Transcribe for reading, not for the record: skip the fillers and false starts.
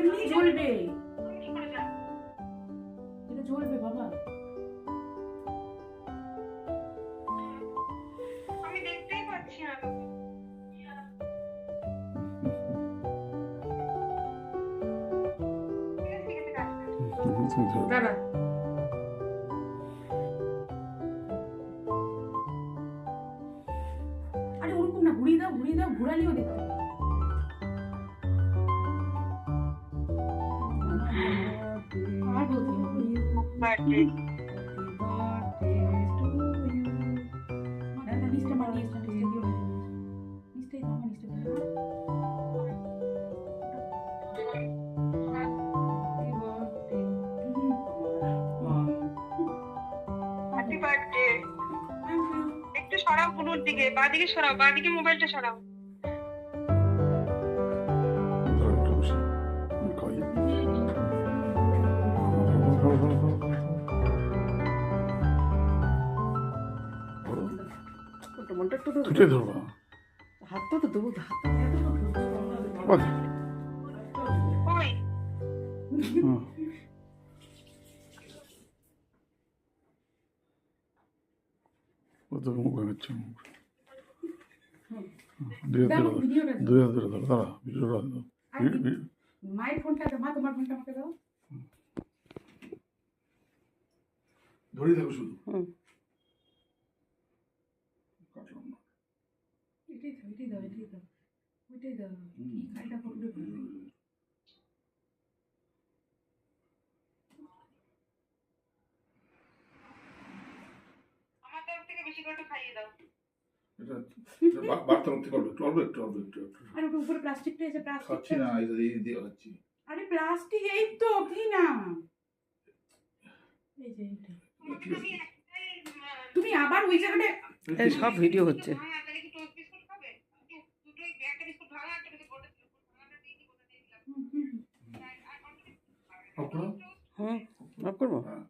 এমনি জ্বলবে, এটা জ্বলবে বাবা। আমি দেখতেই পাচ্ছি না। দাঁড়া, আরে ওরকম না, ঘুরিয়ে দাও, ঘুরিয়ে দাও, ঘুরালিও দেখতে পাবো। আর বলতে হবে। বার্থডে না, না, নিচটা মার, নিচটা দিও না। নিচটাই দাও, নিচটা দাও। Happy birthday. একটু সরাও পুরোর দিকে, বাঁদিকে সরাও, বাঁদিকে মোবাইলটা সরাও। দুটোই ধরবা। হাতটা তো দেবো, বাহ, ওই হুম। ও তো মুখ ভাঙাচ্ছে মুখ। দুই হাত ধরে ভিডিওটা দুই হাত ধরে ধরো, দাঁড়া ভিডিওটা দাও। মায়ের ফোনটা দাও, মা তোমার ফোনটা আমাকে দাও। ধরেই থাকো শুধু। এটাই দাও, এটাই দাও, এটাই দাও, ওইটাই দাও। কি খাইটা করবে? আমার তরফ থেকে বেশি করে একটু খাইয়ে দাও। বার্তা মুক্তি করবে, একটু অল্প একটু অল্প একটু একটু আর ওটা উপরে প্লাস্টিকটা আছে, খাচ্ছি প্লাস্টিকটা। না, এই দিয়ে খাচ্ছি। আরে প্লাস্টিক, এই তো কি না, এই যে এইটা। তুমি আবার ওই জায়গাটা, এই সব ভিডিও হচ্ছে। হ্যাঁ, তাহলে কি টোস্ট বিস্কুট খাবে? দুটোই একটা বিস্কুট ভাঙা, একটা বিস্কুট গোটা বিস্কুট ভাঙাটা দিয়ে কি গোটা দিয়ে দিলাম। অফ করো। হুম, অফ করবো। হ্যাঁ।